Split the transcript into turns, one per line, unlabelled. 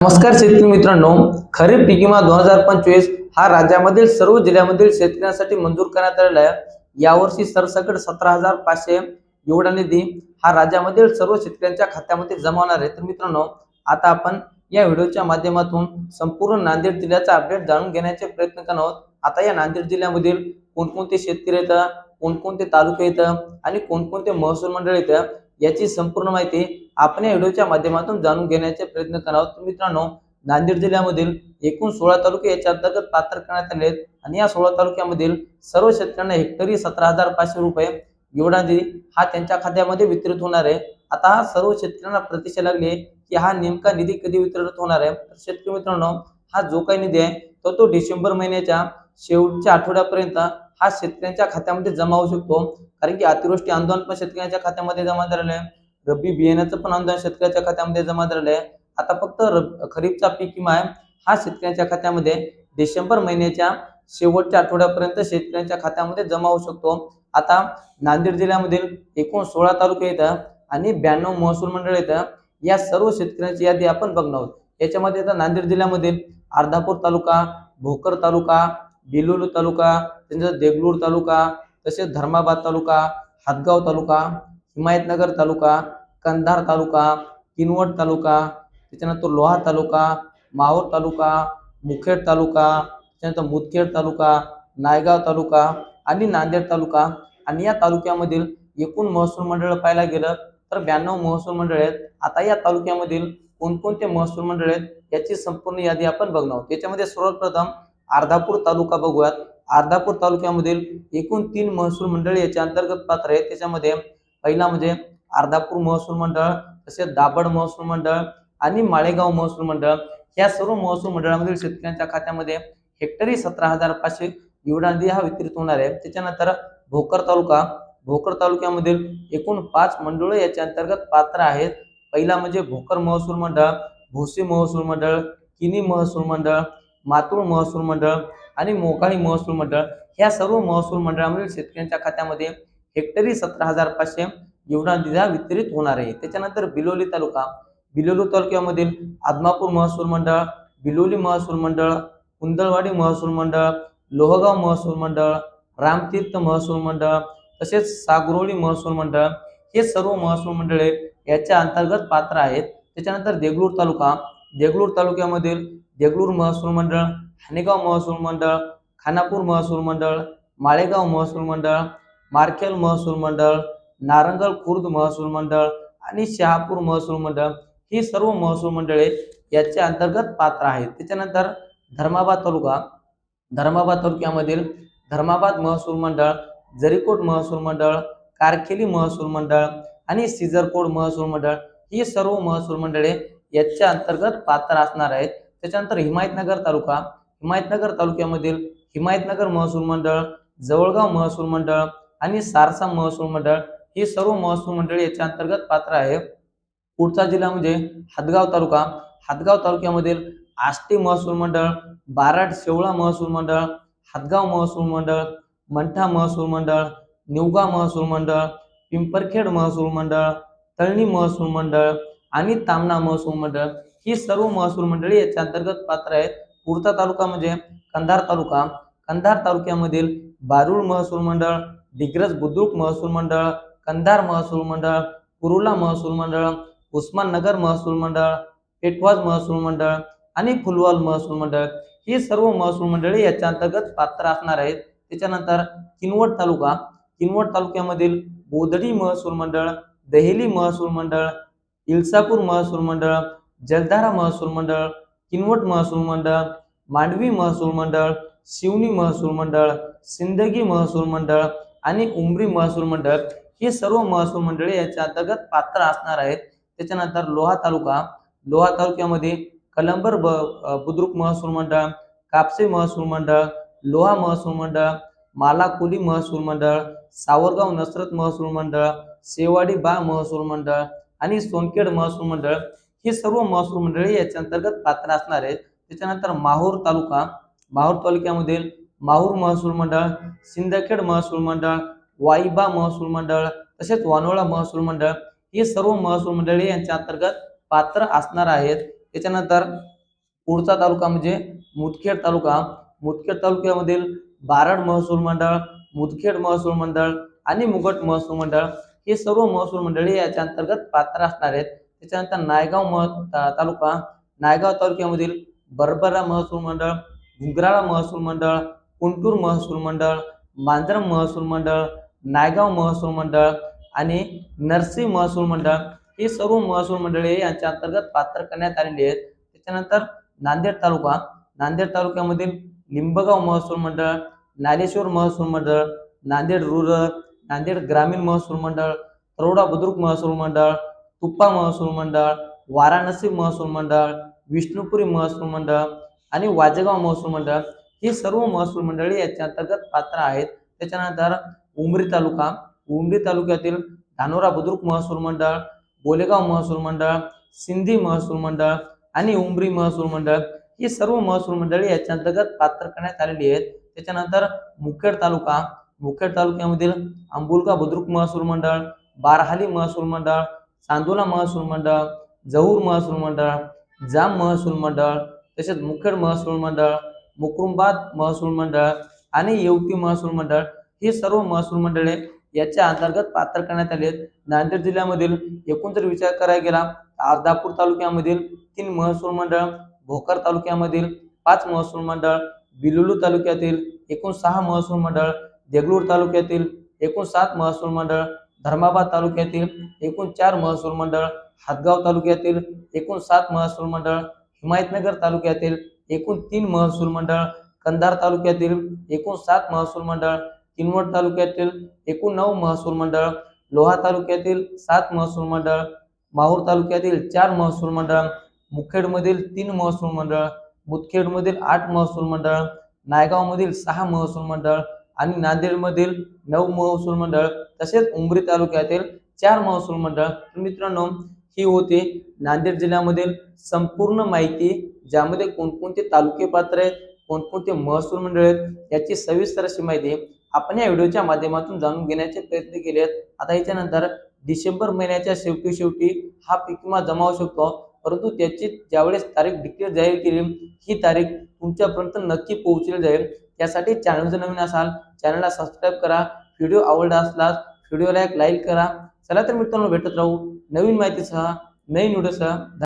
नमस्कार शेतकरी मित्रांनो, खरीप पीक विमा 2025 हा राज्यामधील सर्व जिल्ह्यांमधील शेतकऱ्यांसाठी मंजूर करण्यात आलेला आहे। यावर्षी सरसकट 17,500 एवढा निधी हा राज्यामधील सर्व शेतकऱ्यांच्या खात्यामध्ये जमा होणार आहे। तर मित्रांनो, आता आपण या व्हिडिओच्या माध्यमातून संपूर्ण नांदेड जिल्ह्याचा अपडेट जाणून घेण्याचे प्रयत्न करणार आहोत। आता या नांदेड जिल्ह्यामधील कोणकोणते शेतकरी आहेत, कोणकोणते तालुके आहेत आणि कोणकोणते महसूल मंडळ आहेत याची संपूर्ण माहिती आपण या व्हिडिओच्या माध्यमातून जाणून घेण्याचे प्रयत्न करणार आहोत। मित्रांनो, नांदेड जिल्ह्यामधील एकूण 16 तालुके याच्या अंतर्गत पात्र करण्यात आले आहेत आणि या 16 तालुक्यामधील सर्व शेतकऱ्यांना हेक्टरी 17,500 रुपये एवढा निधी हा त्यांच्या खात्यामध्ये वितरित होणार आहे। आता हा सर्व शेतकऱ्यांना प्रतीक्षा लागली की हा नेमका निधी कधी वितरित होणार आहे। तर शेतकरी मित्रांनो, हा जो काही निधी आहे तो डिसेंबर महिन्याच्या शेवटच्या आठवड्यापर्यंत हा शेतकऱ्यांच्या खात्यामध्ये जमा होऊ शकतो, कारण की अतिवृष्टी आंदोलन पण शेतकऱ्यांच्या खात्यामध्ये जमा झालेलं आहे, रब्बी बियाण्याचं पण अनुदान शेतकऱ्याच्या खात्यामध्ये जमा झालेलं आहे। आता फक्त खरीपचा पीक विमा आहे हा शेतकऱ्यांच्या खात्यामध्ये डिसेंबर महिन्याच्या शेवटच्या आठवड्यापर्यंत शेतकऱ्यांच्या खात्यामध्ये जमा होऊ शकतो। आता नांदेड जिल्ह्यामधील एकूण 16 तालुके आहेत आणि 92 महसूल मंडळ आहेत। या सर्व शेतकऱ्यांची यादी आपण बघणार आहोत। याच्यामध्ये आता नांदेड जिल्ह्यामधील अर्धापूर तालुका, भोकर तालुका, बिलोली तालुका, त्यानंतर देगलूर तालुका, तसेच धर्माबाद तालुका, हातगाव तालुका, हिमायतनगर तालुका, कंधार तालुका, किनवट तालुका, त्याच्यानंतर लोहा तालुका, माहूर तालुका, मुखेड तालुका, त्यानंतर मुदखेड तालुका, नायगाव तालुका आणि नांदेड तालुका। आणि या तालुक्यामधील एकूण महसूल मंडळ पाहायला गेलं तर 92 महसूल मंडळ आहेत। आता या तालुक्यामधील कोणकोणते महसूल मंडळ आहेत याची संपूर्ण यादी आपण बघणार आहोत। याच्यामध्ये सर्वप्रथम अर्धापूर तालुका बघूयात। अर्धापूर तालुक्यामधील एकूण 3 महसूल मंडळ याच्या अंतर्गत पात्र आहेत। त्याच्यामध्ये पहिला म्हणजे अर्धापूर महसूल मंडळ, तसेच दाभड महसूल मंडळ आणि माळेगाव महसूल मंडळ। या सर्व महसूल मंडळामधील शेतकऱ्यांच्या खात्यामध्ये हेक्टरी 17,500 एवढा निधी हा वितरित होणार आहे। त्याच्यानंतर भोकर तालुका, भोकर तालुक्यामधील एकूण 5 मंडळ याच्या अंतर्गत पात्र आहेत। पहिला म्हणजे भोकर महसूल मंडळ, भोसी महसूल मंडळ, किनी महसूल मंडळ, मातूळ महसूल मंडळ आणि मोकाळी महसूल मंडळ। या सर्व महसूल मंडळामधील शेतकऱ्यांच्या खात्यामध्ये हेक्टरी 17,500 एवढा निधी वितरित होणार आहे। त्याच्यानंतर बिलोली तालुका, बिलोली तालुक्यामधील आदमापूर महसूल मंडळ, बिलोली महसूल मंडळ, कुंदळवाडी महसूल मंडळ, लोहगाव महसूल मंडळ, रामतीर्थ महसूल मंडळ, तसेच सागरोळी महसूल मंडळ हे सर्व महसूल मंडळे याच्या अंतर्गत पात्र आहेत। त्याच्यानंतर देगलूर तालुका, देगलूर तालुक्यामधील देगलूर महसूल मंडळ, हानेगाव महसूल मंडळ, खानापूर महसूल मंडळ, माळेगाव महसूल मंडळ, मारखेल महसूल मंडळ, नारंगल खुर्द महसूल मंडळ आणि शहापूर महसूल मंडळ ही सर्व महसूल मंडळे याच्या अंतर्गत पात्र आहेत। त्याच्यानंतर धर्माबाद तालुका, धर्माबाद तालुक्यामधील धर्माबाद महसूल मंडळ, जरीकोट महसूल मंडळ, कारखेली महसूल मंडळ आणि सिजरकोट महसूल मंडळ ही सर्व महसूल मंडळे याच्या अंतर्गत पात्र असणार आहेत। त्याच्यानंतर हिमायतनगर तालुका, हिमायतनगर तालुक्यामधील हिमायतनगर महसूल मंडळ, जवळगाव महसूल मंडळ आणि सारसा महसूल मंडळ ही सर्व महसूल मंडळे याच्या अंतर्गत पात्र आहे। पुढचा जिल्हा म्हणजे हातगाव तालुका, हातगाव तालुक्यामधील आष्टी महसूल मंडळ, बाराड शेवळा महसूल मंडळ, हातगाव महसूल मंडळ, मंठा महसूल मंडळ, निवगा महसूल मंडळ, पिंपरखेड महसूल मंडळ, तळणी महसूल मंडळ आणि तामना महसूल मंडळ ही सर्व महसूल मंडळे याच्या अंतर्गत पात्र आहेत। पुढचा तालुका म्हणजे कंधार तालुका, कंधार तालुक्यामधील बारूळ महसूल मंडळ, डिग्रज बुद्रुक महसूल मंडळ, कंधार महसूल मंडळ, कुरुला महसूल मंडळ, उस्माननगर महसूल मंडळ, पेटवाज महसूल मंडळ आणि फुलवाल महसूल मंडळ ही सर्व महसूल मंडळे याच्या अंतर्गत पात्र असणार आहेत। त्याच्यानंतर किनवट तालुका, किनवट तालुक्यामधील बोदडी महसूल मंडळ, दहेली महसूल मंडळ, इल्सापूर महसूल मंडळ, जलधारा महसूल मंडळ, किनवट महसूल मंडळ, मांडवी महसूल मंडळ, शिवनी महसूल मंडळ, सिंदगी महसूल मंडळ आणि उमरी महसूल मंडळ ही सर्व महसूल मंडळे याच्या अंतर्गत पात्र असणार आहेत। त्याच्यानंतर लोहा तालुका, लोहा तालुक्यामध्ये कलंबर बुद्रुक महसूल मंडळ, कापसे महसूल मंडळ, लोहा महसूल मंडळ, मालाकुली महसूल मंडळ, सावरगाव नसरत महसूल मंडळ, सेवाडी बा महसूल मंडळ आणि सोनखेड महसूल मंडळ ही सर्व महसूल मंडळे याच्या अंतर्गत पात्र असणार आहेत। त्याच्यानंतर माहूर तालुका, माहूर तालुक्यामधील माहूर महसूल मंडळ, सिंदखेड महसूल मंडळ, वाईबा महसूल मंडळ तसेच वानोळा महसूल मंडळ ही सर्व महसूल मंडळे यांच्या अंतर्गत पात्र असणार आहेत। त्याच्यानंतर पुढचा तालुका म्हणजे मुदखेड तालुका. मुदखेड तालुक्यामधील बारड महसूल मंडळ, मुदखेड महसूल मंडळ आणि मुगट महसूल मंडळ हे सर्व महसूल मंडळे याच्या अंतर्गत पात्र असणार आहेत. त्याच्यानंतर तालुका. नायगाव तालुक्यामधील बरबरा महसूल मंडळ, घुंगराळा महसूल मंडळ, कुंटूर महसूल मंडळ, मांजरम महसूल मंडळ, नायगाव महसूल मंडळ आणि नरसी महसूल मंडळ ही सर्व महसूल मंडळे यांच्या अंतर्गत पात्र करण्यात आलेली आहेत. त्याच्यानंतर नांदेड तालुका. नांदेड तालुक्यामधील लिंबगाव महसूल मंडळ, नालेश्वर महसूल मंडळ, नांदेड रूरल, नांदेड ग्रामीण महसूल मंडळ, तरोडा बुद्रुक महसूल मंडळ, तुप्पा महसूल मंडळ, वाराणसी महसूल मंडळ, विष्णुपुरी महसूल मंडळ आणि वाजेगाव महसूल मंडळ ही सर्व महसूल मंडळे याच्या अंतर्गत पात्र आहेत. त्याच्यानंतर उमरी तालुका. उमरी तालुक्यातील धानोरा बुद्रुक महसूल मंडळ, बोलेगाव महसूल मंडळ, सिंधी महसूल मंडळ आणि उमरी महसूल मंडळ ही सर्व महसूल मंडळे याच्या अंतर्गत पात्र करण्यात आलेली आहेत. त्याच्यानंतर मुखेड तालुका. मुखेड तालुक्यामधील अंबुलगा बुद्रुक महसूल मंडळ, बारहाली महसूल मंडळ, चांदोला महसूल मंडळ, जहूर महसूल मंडळ, जाम महसूल मंडळ, तसेच मुखेड महसूल मंडळ, मुकुरुंबाद महसूल मंडळ आणि येवती महसूल मंडळ ही सर्व महसूल मंडळे याच्या अंतर्गत पात्र करण्यात आली आहेत. नांदेड जिल्ह्यामधील एकूण जर विचार करायला गेला अर्धापूर तालुक्यामधील 3 महसूल मंडळ, भोकर तालुक्यामधील 5 महसूल मंडळ, बिलोली तालुक्यातील एकूण 6 महसूल मंडळ, देगलूर तालुक्यातील एकूण 7 महसूल मंडळ, धर्माबाद तालुक्यातील एकूण 4 महसूल मंडळ, हातगाव तालुक्यातील एकूण 7 महसूल मंडळ, हिमायतनगर तालुक्यातील एकूण 3 महसूल मंडळ, कंधार तालुक्यातील एकूण 7 महसूल मंडळ, किनवट तालुक्यातील एकूण 9 महसूल मंडळ, लोहा तालुक्यातील 7 महसूल मंडळ, माहूर तालुक्यातील 4 महसूल मंडळ, मुखेडमधील 3 महसूल मंडळ, मुदखेडमधील 8 महसूल मंडळ, नायगावमधील 6 महसूल मंडळ आणि नांदेडमधील 9 महसूल मंडळ तसेच उमरी तालुक्यातील 4 महसूल मंडळ. मित्रांनो, ही होती नांदेड जिल्ह्यामधील संपूर्ण माहिती, ज्यामध्ये कोणकोणते तालुके पात्र आहेत, कोणकोणते महसूल मंडळ आहेत याची सविस्तर अशी माहिती आपण या व्हिडिओच्या माध्यमातून जाणून घेण्याचे प्रयत्न केले आहेत. आता याच्यानंतर डिसेंबर महिन्याच्या शेवटी हा पीक विमा जमा होऊ शकतो, परंतु त्याची ज्यावेळेस तारीख डिक्लेअर जाहीर केली ही तारीख तुमच्यापर्यंत नक्की पोहोचली जाईल. त्यासाठी चॅनल जर नवीन असाल चॅनलला सबस्क्राईब करा. व्हिडिओ आवडला असल्यास व्हिडिओला एक लाईक करा. चला तर मित्रांनो, भेटत राहू नवीन माहितीसह नवीन व्हिडिओसह.